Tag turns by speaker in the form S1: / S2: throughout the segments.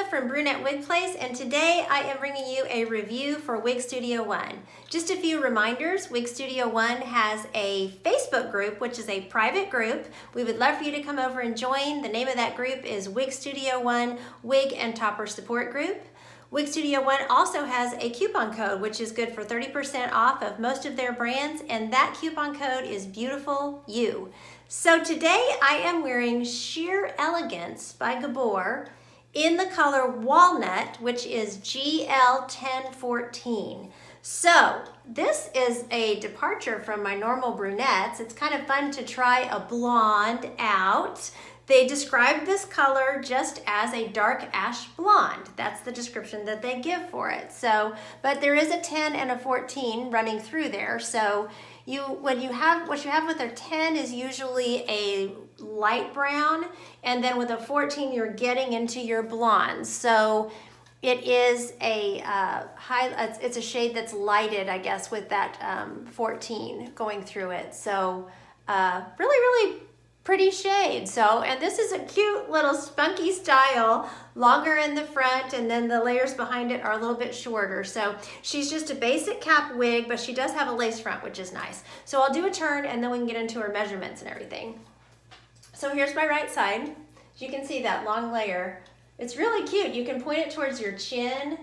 S1: Walnut from Brunette Wig Place, and today I am bringing you a review for Wig Studio One. Just a few reminders, Wig Studio One has a Facebook group, which is a private group. We would love for you to come over and join. The name of that group is Wig Studio One Wig and Topper Support Group. Wig Studio One also has a coupon code, which is good for 30% off of most of their brands, and that coupon code is Beautiful You. So today I am wearing Sheer Elegance by Gabor in the color Walnut, which is GL1014. So this is a departure from my normal brunettes. It's kind of fun to try a blonde out. They describe this color just as a dark ash blonde. That's the description that they give for it. So, but there is a 10 and a 14 running through there. So what you have with a 10 is usually a light brown, and then with a 14 you're getting into your blondes. So it is a it's a shade that's lighted, I guess, with that 14 going through it. So really pretty shade. So, and this is a cute little spunky style, longer in the front, and then the layers behind it are a little bit shorter. So she's just a basic cap wig, but she does have a lace front, which is nice. So I'll do a turn and then we can get into her measurements and everything. So here's my right side. As you can see, that long layer. It's really cute. You can point it towards your chin,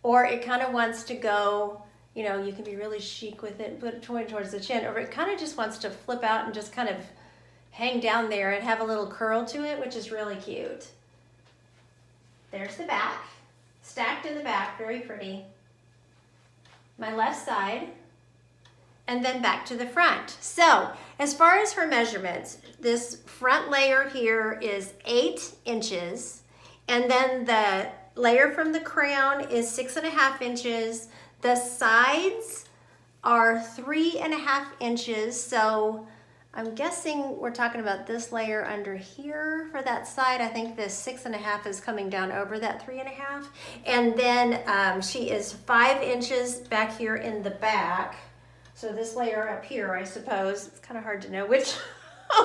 S1: or it kind of wants to go, you know, you can be really chic with it, put it towards the chin, or it kind of just wants to flip out and just kind of hang down there and have a little curl to it, which is really cute. There's the back, stacked in the back, very pretty. My left side, and then back to the front. So, as far as her measurements, this front layer here is 8 inches, and then the layer from the crown is 6.5 inches. The sides are 3.5 inches, so I'm guessing we're talking about this layer under here for that side. I think this 6.5 is coming down over that 3.5. And then she is 5 inches back here in the back. So this layer up here, I suppose, it's kind of hard to know which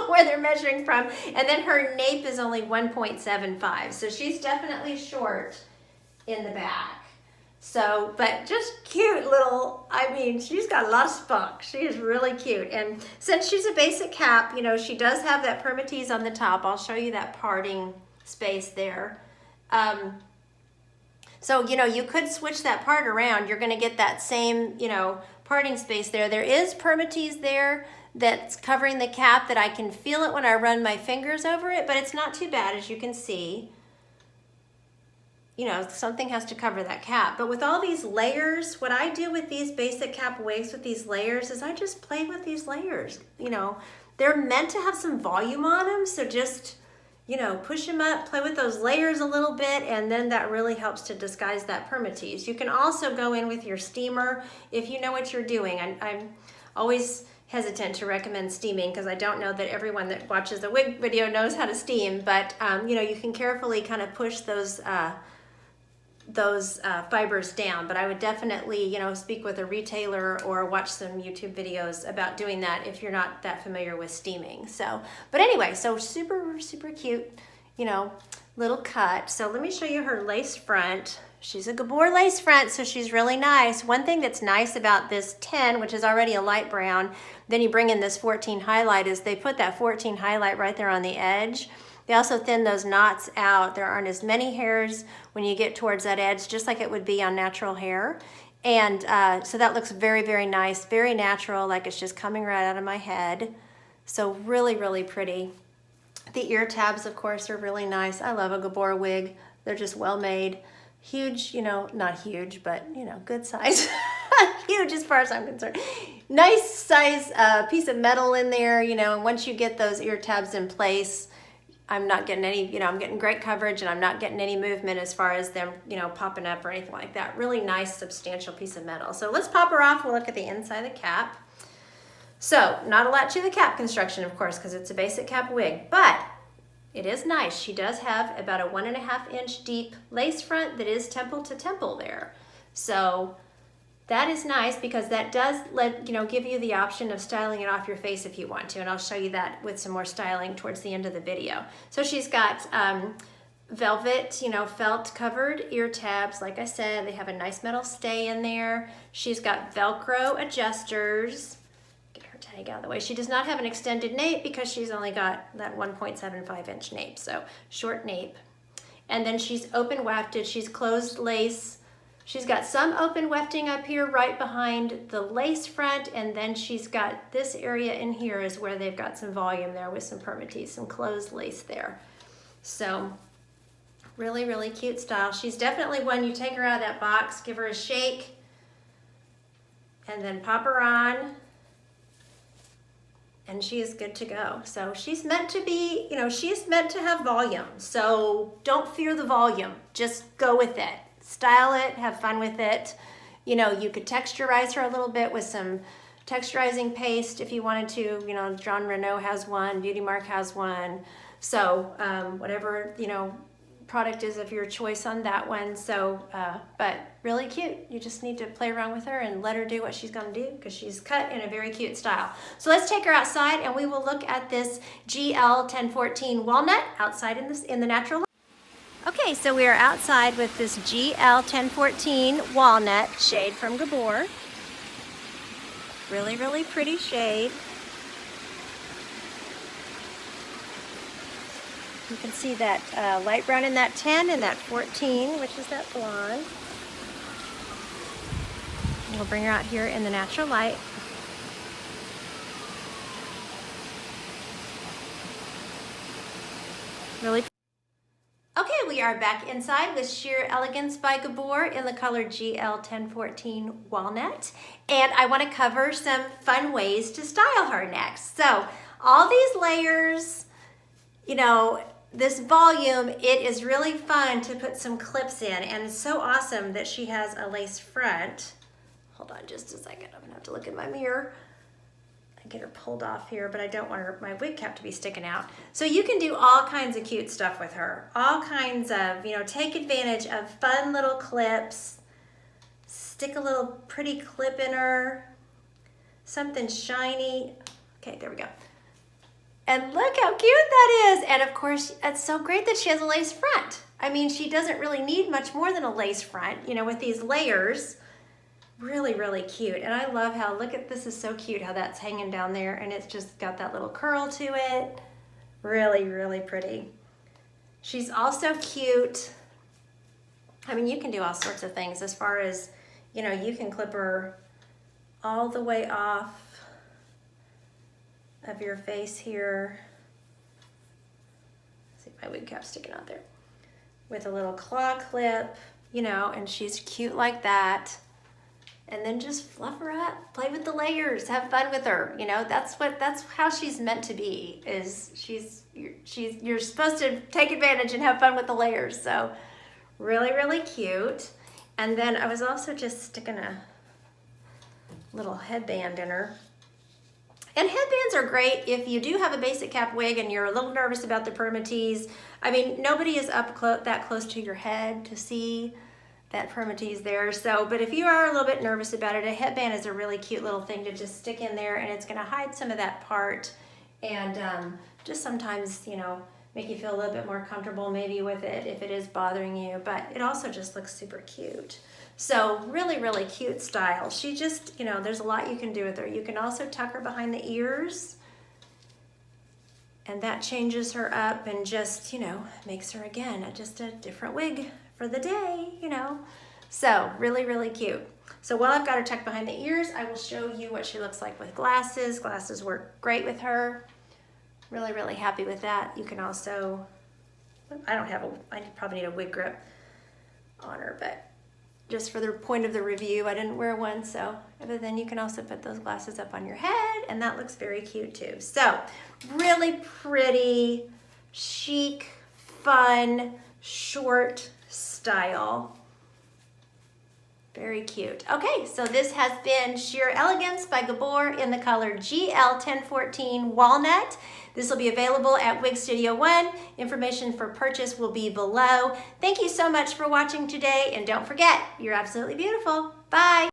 S1: where they're measuring from. And then her nape is only 1.75. So she's definitely short in the back. So, but just cute little, I mean, she's got a lot of spunk. She is really cute. And since she's a basic cap, you know, she does have that permatease on the top. I'll show you that parting space there. So, you know, you could switch that part around. You're going to get that same, you know, parting space there. There is permatease there that's covering the cap that I can feel it when I run my fingers over it, but it's not too bad, as you can see. You know, something has to cover that cap. But with all these layers, what I do with these basic cap wigs with these layers is I just play with these layers. You know, they're meant to have some volume on them, so just, you know, push them up, play with those layers a little bit, and then that really helps to disguise that permatease. You can also go in with your steamer if you know what you're doing. I'm always hesitant to recommend steaming because I don't know that everyone that watches a wig video knows how to steam, but you know, you can carefully kind of push those fibers down. But I would definitely, you know, speak with a retailer or watch some YouTube videos about doing that if you're not that familiar with steaming. So, but anyway, so super cute, you know, little cut. So let me show you her lace front. She's a Gabor lace front, so she's really nice. One thing that's nice about this 10, which is already a light brown, then you bring in this 14 highlight, is they put that 14 highlight right there on the edge. They also thin those knots out. There aren't as many hairs when you get towards that edge, just like it would be on natural hair. And so that looks very nice, very natural, like it's just coming right out of my head. So really pretty. The ear tabs, of course, are really nice. I love a Gabor wig. They're just well made. Huge, you know, not huge, but, you know, good size. Huge as far as I'm concerned. Nice size piece of metal in there, you know, and once you get those ear tabs in place, I'm not getting any, you know, I'm getting great coverage and I'm not getting any movement as far as them, you know, popping up or anything like that. Really nice, substantial piece of metal. So let's pop her off. We'll look at the inside of the cap. So not a lot to the cap construction, of course, because it's a basic cap wig, but it is nice. She does have about a 1.5 inch deep lace front that is temple to temple there. So that is nice because that does give you the option of styling it off your face if you want to, and I'll show you that with some more styling towards the end of the video. So she's got velvet, you know, felt covered ear tabs. Like I said, they have a nice metal stay in there. She's got Velcro adjusters. Get her tag out of the way. She does not have an extended nape because she's only got that 1.75 inch nape, so short nape. And then she's open wefted. She's closed lace. She's got some open wefting up here right behind the lace front, and then she's got this area in here is where they've got some volume there with some permatease, some closed lace there. So really, really cute style. She's definitely one you take her out of that box, give her a shake, and then pop her on, and she is good to go. So she's meant to be, you know, she's meant to have volume. So don't fear the volume, just go with it. Style it, have fun with it. You know, you could texturize her a little bit with some texturizing paste if you wanted to. You know, John Renault has one, Beauty Mark has one. So whatever, you know, product is of your choice on that one. So, but really cute. You just need to play around with her and let her do what she's gonna do because she's cut in a very cute style. So let's take her outside and we will look at this GL 1014 Walnut outside in the natural light. Okay, so we are outside with this GL 1014 Walnut shade from Gabor. Really, really pretty shade. You can see that light brown in that 10 and that 14, which is that blonde. We'll bring her out here in the natural light. Really. Okay, we are back inside with Sheer Elegance by Gabor in the color GL 1014 Walnut. And I want to cover some fun ways to style her next. So all these layers, you know, this volume, it is really fun to put some clips in, and it's so awesome that she has a lace front. Hold on just a second, I'm gonna have to look in my mirror. I get her pulled off here, but I don't want my wig cap to be sticking out. So you can do all kinds of cute stuff with her. All kinds of, you know, take advantage of fun little clips. Stick a little pretty clip in her. Something shiny. Okay, there we go. And look how cute that is. And of course, it's so great that she has a lace front. I mean, she doesn't really need much more than a lace front, you know, with these layers. Really, really cute. And I love how, look at this, is so cute how that's hanging down there and it's just got that little curl to it. Really, really pretty. She's also cute. I mean, you can do all sorts of things as far as, you know, you can clip her all the way off of your face here. See, my wig cap's sticking out there. With a little claw clip, you know, and she's cute like that. And then just fluff her up, play with the layers, have fun with her. You know, that's how she's meant to be. You're supposed to take advantage and have fun with the layers. So really, really cute. And then I was also just sticking a little headband in her. And headbands are great if you do have a basic cap wig and you're a little nervous about the permatease. I mean, nobody is up that close to your head to see that permatease there. So, but if you are a little bit nervous about it, a headband is a really cute little thing to just stick in there, and it's gonna hide some of that part and just sometimes, you know, make you feel a little bit more comfortable maybe with it if it is bothering you, but it also just looks super cute. So really, really cute style. She just, you know, there's a lot you can do with her. You can also tuck her behind the ears, and that changes her up and just, you know, makes her, again, just a different wig for the day, you know. So really, really cute. So while I've got her tucked behind the ears, I will show you what she looks like with glasses. Glasses work great with her. Really, really happy with that. You can also, I probably need a wig grip on her, but just for the point of the review, I didn't wear one, so, but then you can also put those glasses up on your head, and that looks very cute too. So, really pretty, chic, fun, short style. Very cute. Okay, so this has been Sheer Elegance by Gabor in the color GL 1014 Walnut. This will be available at Wig Studio One. Information for purchase will be below. Thank you so much for watching today, and don't forget, you're absolutely beautiful. Bye.